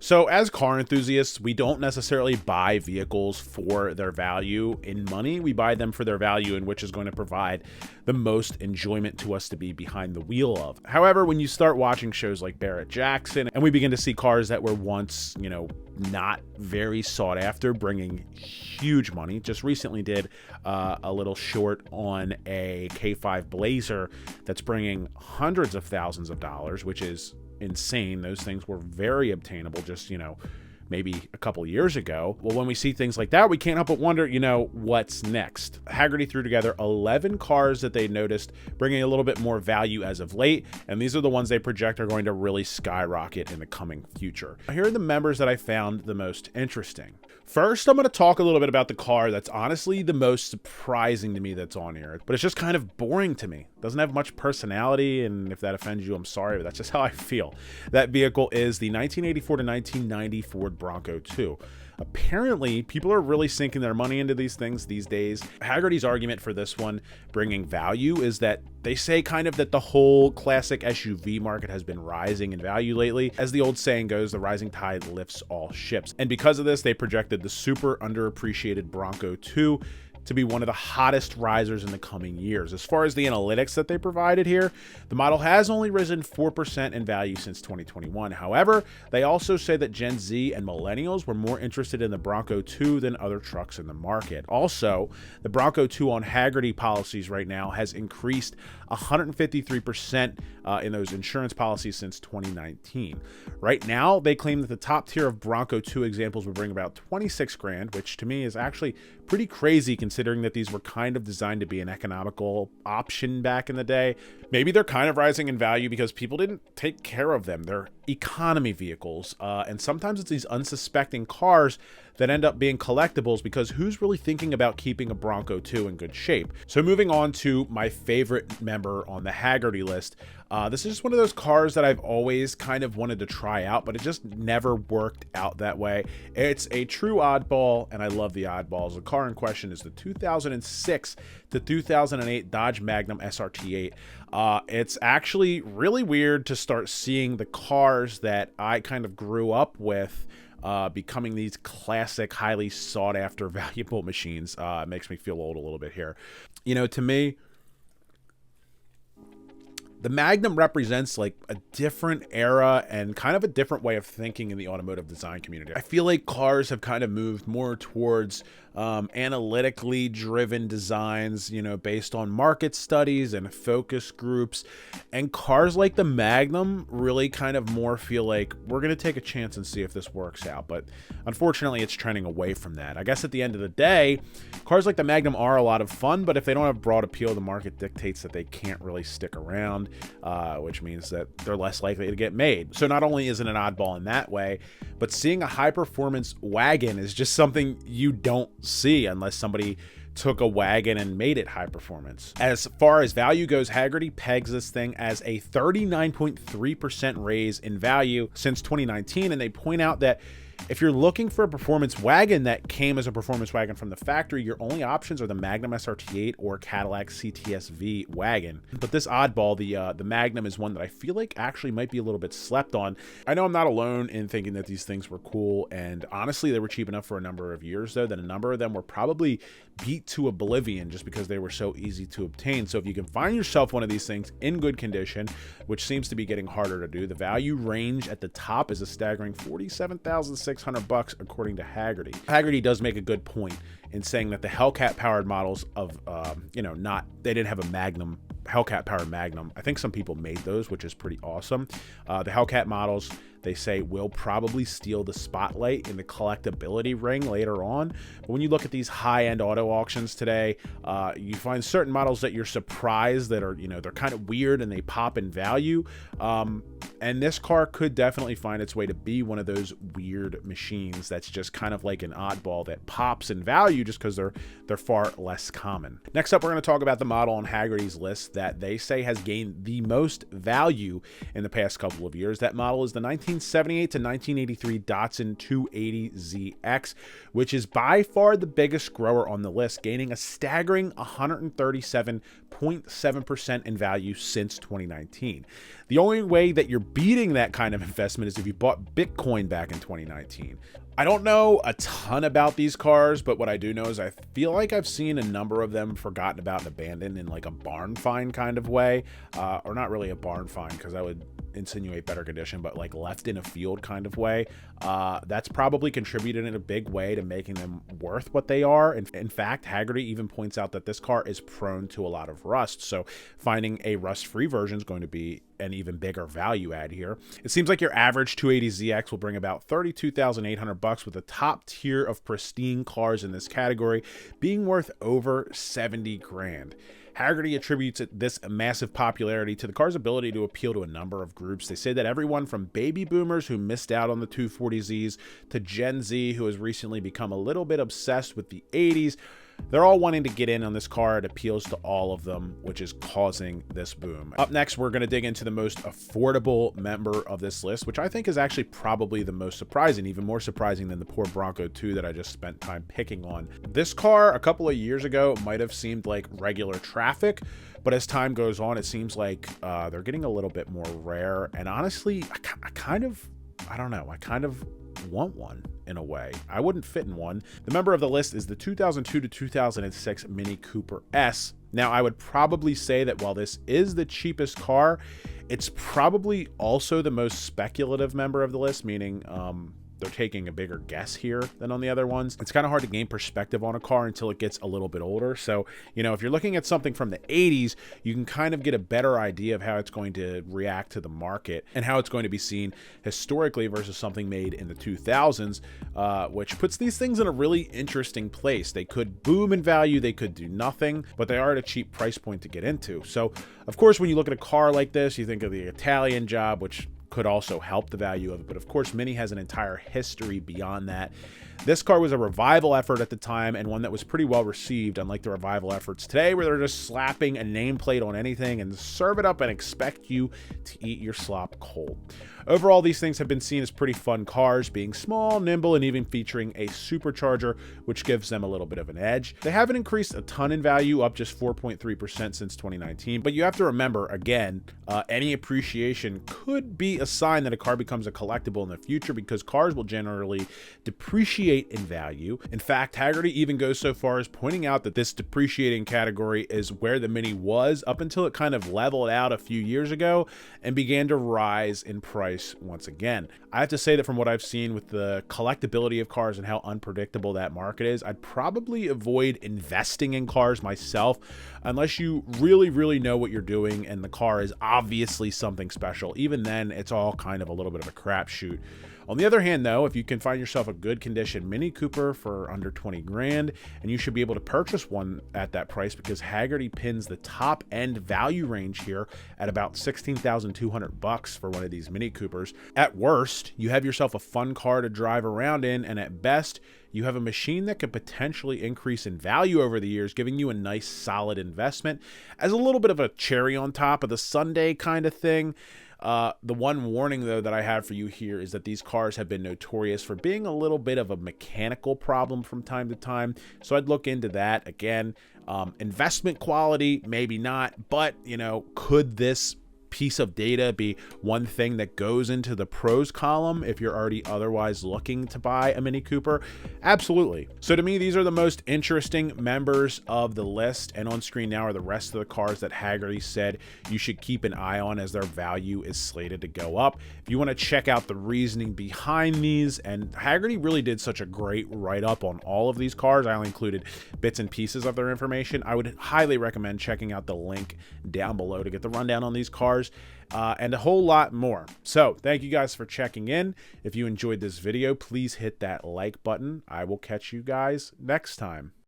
So as car enthusiasts, we don't necessarily buy vehicles for their value in money. We buy them for their value in which is going to provide the most enjoyment to us to be behind the wheel of. However, when you start watching shows like Barrett-Jackson and we begin to see cars that were once, not very sought after, bringing huge money. Just recently did a little short on a K5 Blazer that's bringing hundreds of thousands of dollars, which is insane. Those things were very obtainable just, maybe a couple years ago. Well, when we see things like that, we can't help but wonder, what's next? Hagerty threw together 11 cars that they noticed bringing a little bit more value as of late, and these are the ones they project are going to really skyrocket in the coming future. Here are the members that I found the most interesting. First, I'm going to talk a little bit about the car that's honestly the most surprising to me that's on here, but it's just kind of boring to me. Doesn't have much personality, and if that offends you, I'm sorry, but that's just how I feel. That vehicle is the 1984 to 1990 Ford Bronco 2. Apparently, people are really sinking their money into these things these days. Hagerty's argument for this one bringing value is that they say kind of that the whole classic SUV market has been rising in value lately. As the old saying goes, the rising tide lifts all ships. And because of this, they projected the super underappreciated Bronco 2 to be one of the hottest risers in the coming years. As far as the analytics that they provided here, the model has only risen 4% in value since 2021. However, they also say that Gen Z and millennials were more interested in the Bronco 2 than other trucks in the market. Also, the Bronco 2 on Hagerty policies right now has increased 153% in those insurance policies since 2019. Right now, they claim that the top tier of Bronco 2 examples would bring about 26 grand, which to me is actually pretty crazy considering that these were kind of designed to be an economical option back in the day. Maybe they're kind of rising in value because people didn't take care of them. They're economy vehicles, and sometimes it's these unsuspecting cars that end up being collectibles because who's really thinking about keeping a Bronco 2 in good shape? So moving on to my favorite member on the Hagerty list. This is just one of those cars that I've always kind of wanted to try out, but it just never worked out that way. It's a true oddball, and I love the oddballs. The car in question is the 2006 to 2008 Dodge Magnum SRT8. It's actually really weird to start seeing the cars that I kind of grew up with becoming these classic, highly sought after, valuable machines. It makes me feel old a little bit here. To me, the Magnum represents like a different era and kind of a different way of thinking in the automotive design community. I feel like cars have kind of moved more towards analytically driven designs, based on market studies and focus groups. And cars like the Magnum really kind of more feel like we're going to take a chance and see if this works out. But unfortunately, it's trending away from that. I guess at the end of the day, cars like the Magnum are a lot of fun, but if they don't have broad appeal, the market dictates that they can't really stick around, which means that they're less likely to get made. So not only is it an oddball in that way, but seeing a high-performance wagon is just something you don't see unless somebody took a wagon and made it high performance. As far as value goes, Hagerty pegs this thing as a 39.3% raise in value since 2019, and they point out that if you're looking for a performance wagon that came as a performance wagon from the factory, your only options are the Magnum SRT8 or Cadillac CTS-V wagon. But this oddball, the Magnum, is one that I feel like actually might be a little bit slept on. I know I'm not alone in thinking that these things were cool, and honestly, they were cheap enough for a number of years, though, that a number of them were probably beat to oblivion just because they were so easy to obtain. So if you can find yourself one of these things in good condition, which seems to be getting harder to do, the value range at the top is a staggering $47,600 according to Hagerty. Hagerty does make a good point in saying that the Hellcat powered models of, they didn't have a Magnum, Hellcat powered Magnum. I think some people made those, which is pretty awesome. The Hellcat models, they say, will probably steal the spotlight in the collectability ring later on. But when you look at these high-end auto auctions today, you find certain models that you're surprised that are, they're kind of weird and they pop in value. And this car could definitely find its way to be one of those weird machines that's just kind of like an oddball that pops in value just because they're far less common. Next up, we're going to talk about the model on Hagerty's list that they say has gained the most value in the past couple of years. That model is the 1978 to 1983 Datsun 280ZX, which is by far the biggest grower on the list, gaining a staggering 137.7% in value since 2019. The only way that you're beating that kind of investment is if you bought Bitcoin back in 2019. I don't know a ton about these cars, but what I do know is I feel like I've seen a number of them forgotten about and abandoned in like a barn find kind of way, or not really a barn find because I would insinuate better condition, but like left in a field kind of way. That's probably contributed in a big way to making them worth what they are. In fact, Hagerty even points out that this car is prone to a lot of rust, so finding a rust-free version is going to be an even bigger value add here. It seems like your average 280ZX will bring about $32,800, with the top tier of pristine cars in this category being worth over 70 grand. Hagerty attributes this massive popularity to the car's ability to appeal to a number of groups. They say that everyone from baby boomers who missed out on the 240Zs to Gen Z who has recently become a little bit obsessed with the 80s, they're all wanting to get in on this car. It appeals to all of them, which is causing this boom. Up next, we're going to dig into the most affordable member of this list, which I think is actually probably the most surprising, even more surprising than the poor Bronco 2 that I just spent time picking on. This car, a couple of years ago, might have seemed like regular traffic, but as time goes on, it seems like they're getting a little bit more rare. And honestly, I kind of want one in a way. I wouldn't fit in one. The member of the list is the 2002 to 2006 Mini Cooper S. Now, I would probably say that while this is the cheapest car, it's probably also the most speculative member of the list, meaning they're taking a bigger guess here than on the other ones. It's kind of hard to gain perspective on a car until it gets a little bit older. So, you know, if you're looking at something from the 80s, you can kind of get a better idea of how it's going to react to the market and how it's going to be seen historically versus something made in the 2000s, which puts these things in a really interesting place. They could boom in value, they could do nothing, but they are at a cheap price point to get into. So, of course, when you look at a car like this, you think of the Italian job, which could also help the value of it. But of course, Mini has an entire history beyond that. This car was a revival effort at the time, and one that was pretty well received, unlike the revival efforts today where they're just slapping a nameplate on anything and serve it up and expect you to eat your slop cold. Overall, these things have been seen as pretty fun cars, being small, nimble, and even featuring a supercharger, which gives them a little bit of an edge. They haven't increased a ton in value, up just 4.3% since 2019, but you have to remember, again, any appreciation could be a sign that a car becomes a collectible in the future, because cars will generally depreciate in value. In fact, Hagerty even goes so far as pointing out that this depreciating category is where the Mini was up until it kind of leveled out a few years ago and began to rise in price once again. I have to say that from what I've seen with the collectability of cars and how unpredictable that market is, I'd probably avoid investing in cars myself unless you really know what you're doing and the car is obviously something special. Even then, it's all kind of a little bit of a crapshoot. On the other hand, though, if you can find yourself a good condition Mini Cooper for under 20 grand, and you should be able to purchase one at that price, because Hagerty pins the top end value range here at about $16,200 for one of these Mini Coopers. At worst, you have yourself a fun car to drive around in, and at best, you have a machine that could potentially increase in value over the years, giving you a nice solid investment as a little bit of a cherry on top of the sundae kind of thing. The one warning, though, that I have for you here is that these cars have been notorious for being a little bit of a mechanical problem from time to time. So I'd look into that. Again, investment quality, maybe not, but, you know, could this piece of data be one thing that goes into the pros column if you're already otherwise looking to buy a Mini Cooper? Absolutely. So to me, these are the most interesting members of the list, and on screen now are the rest of the cars that Hagerty said you should keep an eye on as their value is slated to go up. If you want to check out the reasoning behind these, and Hagerty really did such a great write-up on all of these cars, I only included bits and pieces of their information. I would highly recommend checking out the link down below to get the rundown on these cars. And a whole lot more. So thank you guys for checking in. If you enjoyed this video, please hit that like button. I will catch you guys next time.